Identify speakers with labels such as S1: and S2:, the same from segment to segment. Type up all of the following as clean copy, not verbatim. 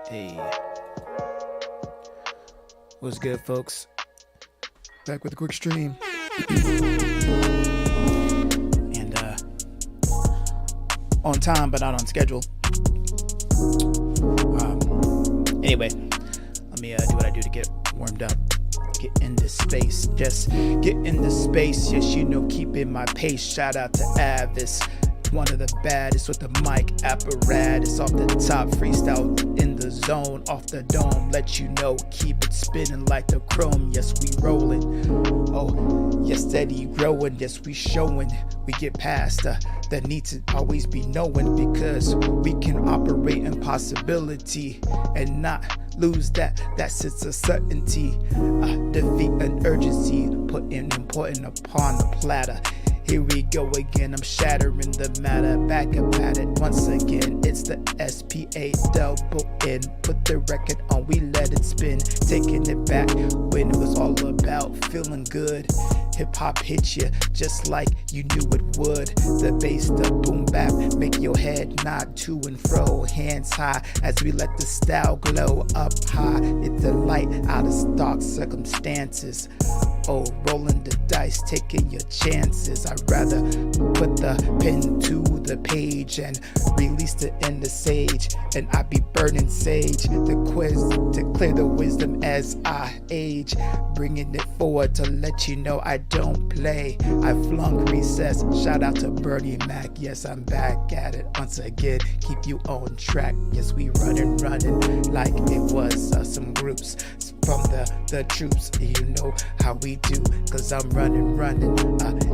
S1: Hey, what's good, folks? Back with a quick stream, and on time but not on schedule. Anyway, let me do what I do to get warmed up. Get into space, just get into space. Yes, you know, keeping my pace. Shout out to Avis, one of the baddest with the mic apparatus. Off the top, freestyle in the zone, off the dome. Let you know, keep it spinning like the chrome. Yes, we rolling. Oh, yes, steady growing. Yes, we showing. We get past the need to always be knowing, because we can operate in possibility and not lose that sense of certainty. Defeat an urgency, putting important upon the platter. Here we go again, I'm shattering the matter. Back up at it once again. It's the SPA double N. Put the record on, we let it spin. Taking it back when it was all about feeling good. Hip hop hits you just like you knew it would. The bass, the boom bap, make your head nod to and fro. Hands high as we let the style glow up high. It's the light out of stock circumstances. Oh, rolling the dice, taking your chances. I'd rather put the pen to the page and release it in the sage. And I be burning sage, the quiz to clear the wisdom as I age. Bringing it forward to let you know I don't play. I flunk recess, shout out to Bernie Mac. Yes, I'm back at it once again. Keep you on track. Yes, we running like it was some groups from the troops. You know how we do, cause I'm running.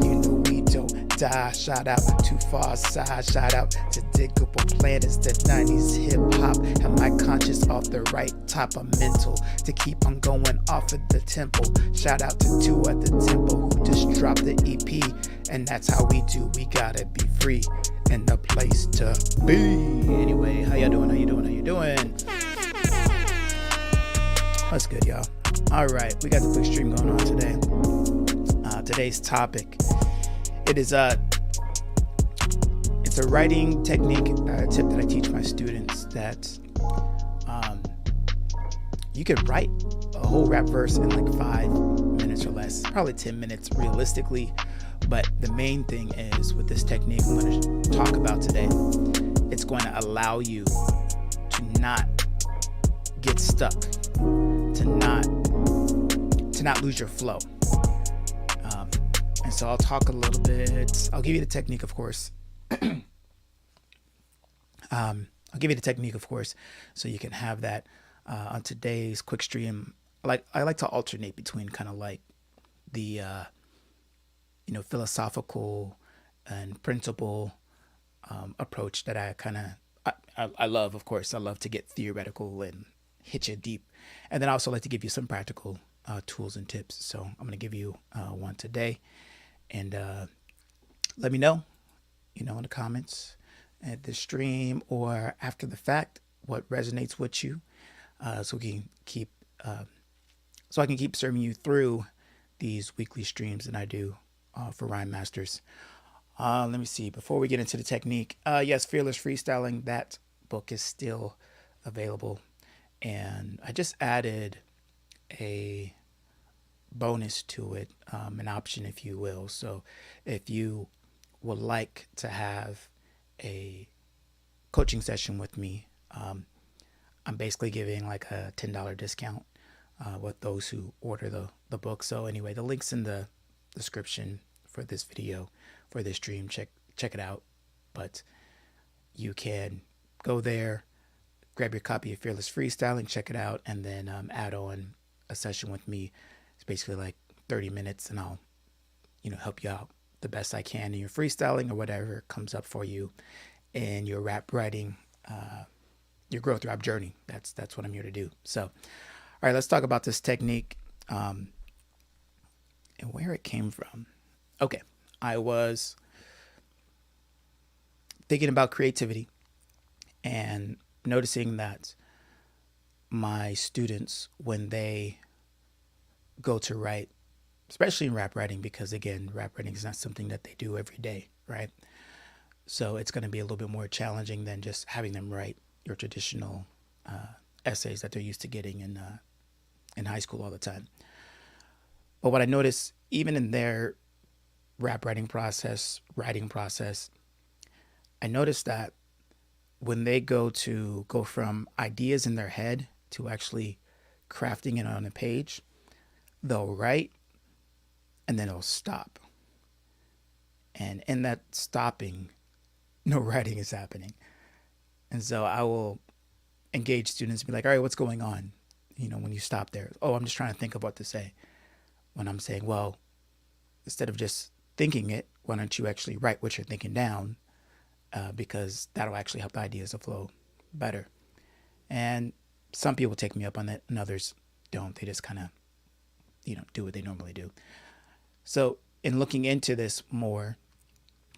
S1: You know we don't die. Shout out to Far Side, shout out to Diggable Planets, the 90s hip hop. Have my conscience off the right top of mental to keep on going off of the temple. Shout out to Two at the Temple who just dropped the EP, and that's how we do. We gotta be free and the place to be. Anyway, how you doing? That's good, y'all. All right, we got the quick stream going on today. Today's topic, it's a writing technique tip that I teach my students, that you could write a whole rap verse in like 5 minutes or less, probably 10 minutes realistically. But the main thing is, with this technique I'm going to talk about today, it's going to allow you to not get stuck, to not lose your flow. And so I'll talk a little bit. I'll give you the technique, of course. So you can have that on today's quick stream. I like to alternate between kind of like the philosophical and principle approach that I love. Of course, I love to get theoretical and hit you deep, and then I also like to give you some practical tools and tips. So I'm going to give you one today, and let me know, in the comments at the stream or after the fact, what resonates with you, so I can keep serving you through these weekly streams that I do for Rhyme Masters. Let me see. Before we get into the technique, yes, Fearless Freestyling, that book is still available, and I just added a bonus to it, an option, if you will. So if you would like to have a coaching session with me, I'm basically giving like a $10 discount with those who order the book. So anyway, the link's in the description for this video, for this stream. Check it out. But you can go there, grab your copy of Fearless Freestyling, check it out, and then add on a session with me. It's basically like 30 minutes, and I'll help you out the best I can in your freestyling or whatever comes up for you in your rap writing, your growth rap journey. That's what I'm here to do. So, all right, let's talk about this technique and where it came from. Okay, I was thinking about creativity and noticing that my students, when they go to write, especially in rap writing, because again, rap writing is not something that they do every day, right? So it's going to be a little bit more challenging than just having them write your traditional essays that they're used to getting in high school all the time. But what I noticed, even in their writing process, I noticed that when they go from ideas in their head to actually crafting it on a page, they'll write and then they'll stop. And in that stopping, no writing is happening. And so I will engage students and be like, all right, what's going on? When you stop there, oh, I'm just trying to think of what to say. When I'm saying, well, instead of just thinking it, why don't you actually write what you're thinking down? Because that'll actually help the ideas to flow better. And some people take me up on that and others don't. They just kind of, do what they normally do. So in looking into this more,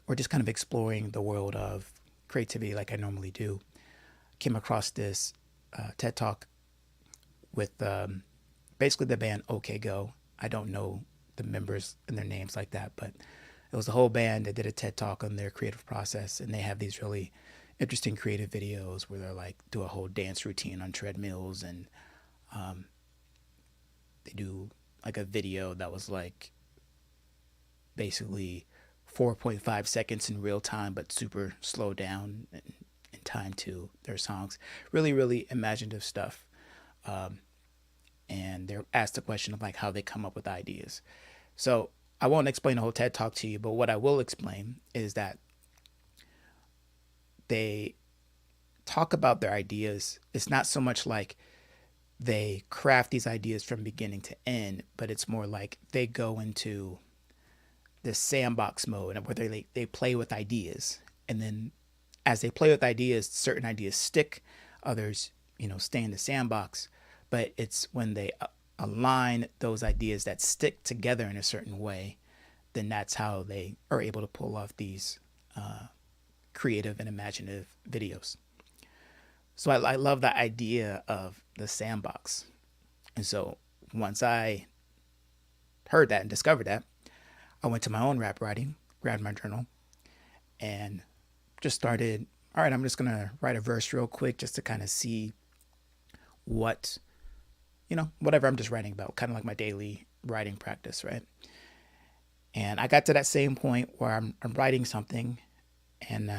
S1: or just kind of exploring the world of creativity like I normally do, came across this TED Talk with basically the band OK Go. I don't know the members and their names like that, but it was a whole band that did a TED Talk on their creative process, and they have these really interesting creative videos where they're like do a whole dance routine on treadmills, and they do like a video that was like basically 4.5 seconds in real time, but super slowed down in time to their songs. Really, really imaginative stuff. And they're asked the question of like how they come up with ideas. So I won't explain the whole TED Talk to you, but what I will explain is that they talk about their ideas. It's not so much like they craft these ideas from beginning to end, but it's more like they go into this sandbox mode where they play with ideas, and then as they play with ideas, certain ideas stick, others stay in the sandbox. But it's when they align those ideas that stick together in a certain way, then that's how they are able to pull off these creative and imaginative videos. So I love the idea of the sandbox. And so once I heard that and discovered that, I went to my own rap writing, grabbed my journal, and just started, all right, I'm just going to write a verse real quick just to kind of see what, whatever I'm just writing about, kind of like my daily writing practice, right? And I got to that same point where I'm writing something and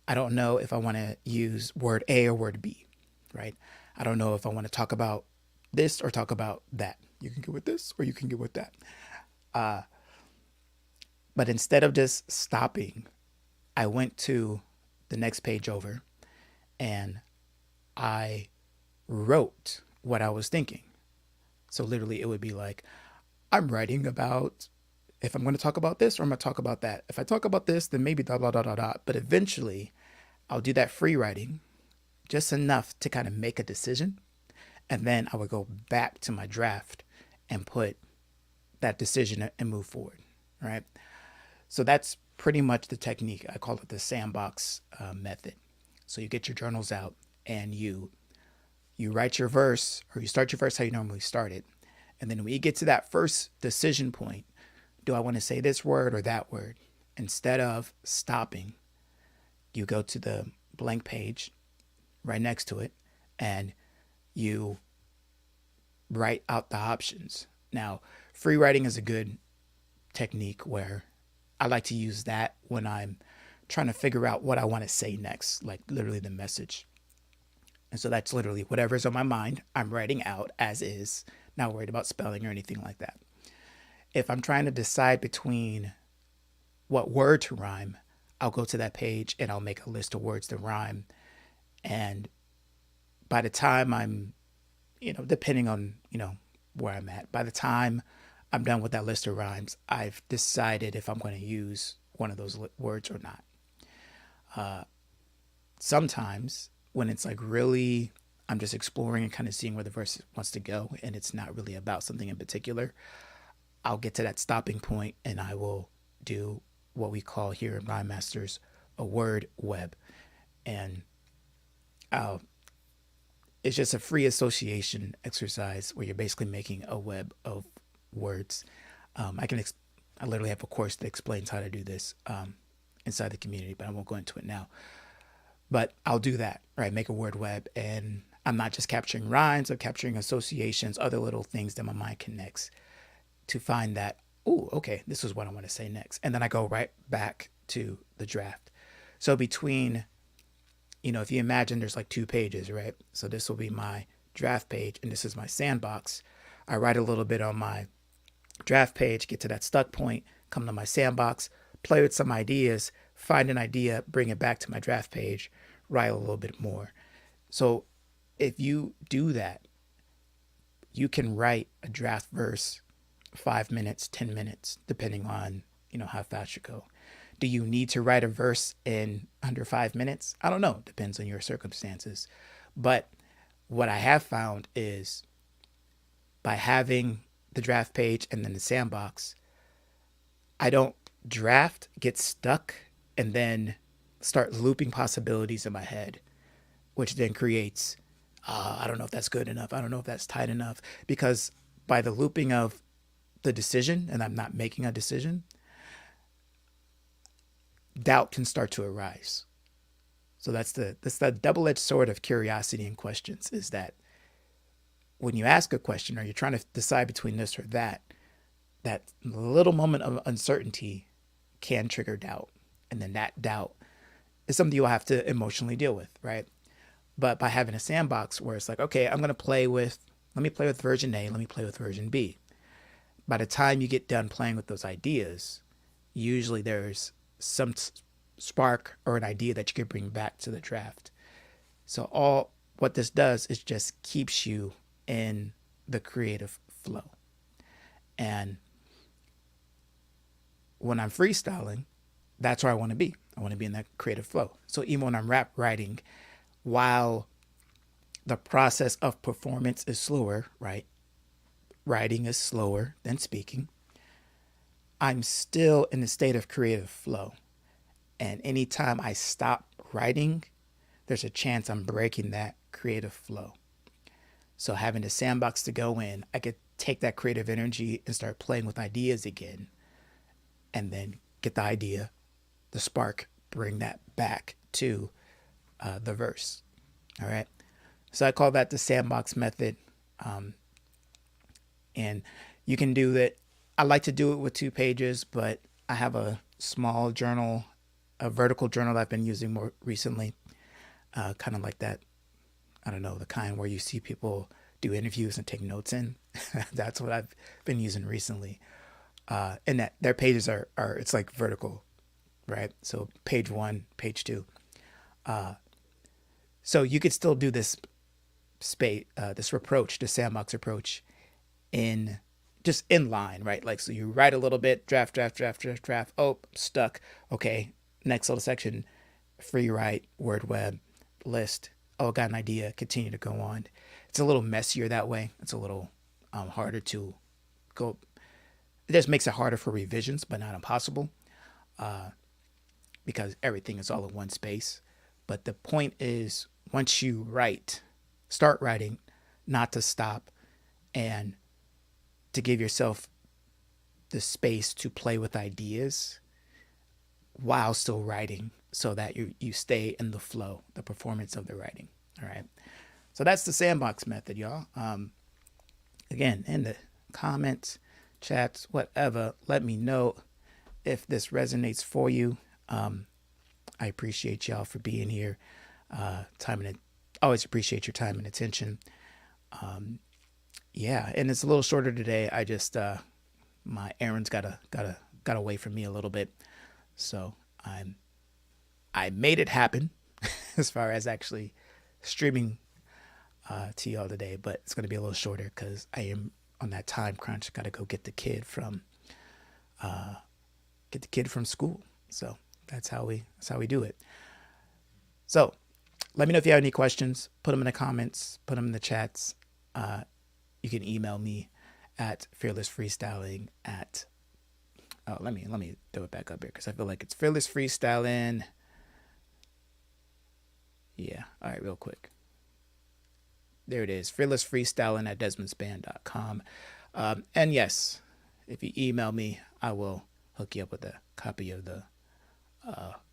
S1: I don't know if I want to use word A or word B, right? I don't know if I want to talk about this or talk about that. You can get with this or you can get with that. But instead of just stopping, I went to the next page over and I wrote what I was thinking. So literally it would be like, I'm writing about if I'm going to talk about this or I'm going to talk about that. If I talk about this, then maybe blah, blah, blah, blah, blah. But eventually I'll do that free writing just enough to kind of make a decision. And then I would go back to my draft and put that decision and move forward, right? So that's pretty much the technique. I call it the sandbox method. So you get your journals out and you write your verse, or you start your verse how you normally start it. And then when you get to that first decision point, do I want to say this word or that word? Instead of stopping, you go to the blank page right next to it and you write out the options. Now, free writing is a good technique where I like to use that when I'm trying to figure out what I want to say next, like literally the message. And so that's literally whatever's on my mind, I'm writing out as is, not worried about spelling or anything like that. If I'm trying to decide between what word to rhyme, I'll go to that page and I'll make a list of words to rhyme. And by the time I'm, depending on, where I'm at, by the time I'm done with that list of rhymes, I've decided if I'm going to use one of those words or not. Sometimes when it's like really, I'm just exploring and kind of seeing where the verse wants to go and it's not really about something in particular, I'll get to that stopping point and I will do what we call here in Rhyme Masters a word web. And it's just a free association exercise where you're basically making a web of words. I literally have a course that explains how to do this inside the community, but I won't go into it now. But I'll do that, right? Make a word web, and I'm not just capturing rhymes, I'm capturing associations, other little things that my mind connects to find that, oh, okay, this is what I want to say next. And then I go right back to the draft. So between, if you imagine there's like 2 pages, right? So this will be my draft page and this is my sandbox. I write a little bit on my draft page, get to that stuck point, come to my sandbox, play with some ideas, find an idea, bring it back to my draft page, write a little bit more. So if you do that, you can write a draft verse 5 minutes, 10 minutes, depending on, how fast you go. Do you need to write a verse in under 5 minutes? I don't know. Depends on your circumstances. But what I have found is by having the draft page and then the sandbox, I don't draft, get stuck, and then start looping possibilities in my head, which then creates, I don't know if that's good enough. I don't know if that's tight enough. Because by the looping of the decision, and I'm not making a decision, doubt can start to arise. So that's the double-edged sword of curiosity and questions, is that when you ask a question or you're trying to decide between this or that little moment of uncertainty can trigger doubt. And then that doubt is something you'll have to emotionally deal with, right? But by having a sandbox where it's like, okay, let me play with version A, let me play with version B. By the time you get done playing with those ideas, usually there's some spark or an idea that you can bring back to the draft. So all what this does is just keeps you in the creative flow. And when I'm freestyling, that's where I want to be. I want to be in that creative flow. So even when I'm rap writing, while the process of performance is slower, right? Writing is slower than speaking. I'm still in a state of creative flow. And anytime I stop writing, there's a chance I'm breaking that creative flow. So having a sandbox to go in, I could take that creative energy and start playing with ideas again. And then get the idea, the spark, bring that back to the verse. All right. So I call that the sandbox method. And you can do that. I like to do it with 2 pages, but I have a small journal, a vertical journal that I've been using more recently. Kind of like that. I don't know, the kind where you see people do interviews and take notes in. That's what I've been using recently. And that their pages are it's like vertical, right? So page 1, page 2. So you could still do this approach, the sandbox approach, in line, right? Like, so you write a little bit, draft. Oh, stuck. Okay, next little section, free write, word web, list. Oh, got an idea. Continue to go on. It's a little messier that way. It's a little harder to go. It just makes it harder for revisions, but not impossible, because everything is all in one space. But the point is, once you start writing, not to stop, and to give yourself the space to play with ideas while still writing, so that you stay in the flow, the performance of the writing. All right. So that's the sandbox method, y'all. Again, in the comments, chats, whatever, let me know if this resonates for you. I appreciate y'all for being here. Always appreciate your time and attention. Yeah, and it's a little shorter today. I just my errands got away from me a little bit, so I made it happen as far as actually streaming to y'all today. But it's gonna be a little shorter because I am on that time crunch. Got to go get the kid from school. So that's how we do it. So let me know if you have any questions. Put them in the comments. Put them in the chats. You can email me at fearlessfreestyling at. Oh, let me do it back up here because I feel like it's fearlessfreestyling. Yeah. All right, real quick. There it is. Fearlessfreestyling at desmondsband.com. And yes, if you email me, I will hook you up with a copy of the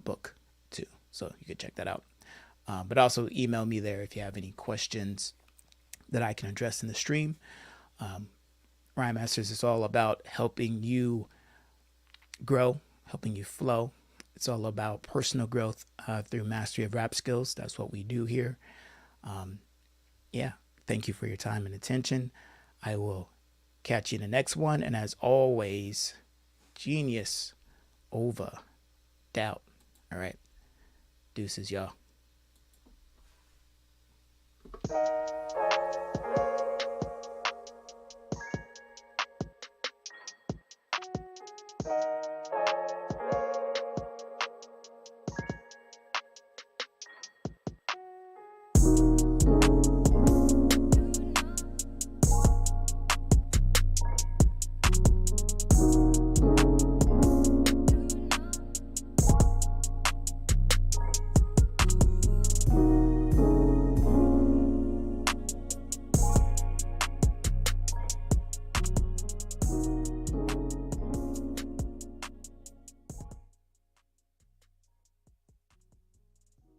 S1: book too. So you can check that out. But also email me there if you have any questions that I can address in the stream. Rhyme Masters is all about helping you grow, helping you flow. It's all about personal growth through mastery of rap skills. That's what we do here. Yeah, thank you for your time and attention. I will catch you in the next one. And as always, genius over doubt. All right. Deuces, y'all.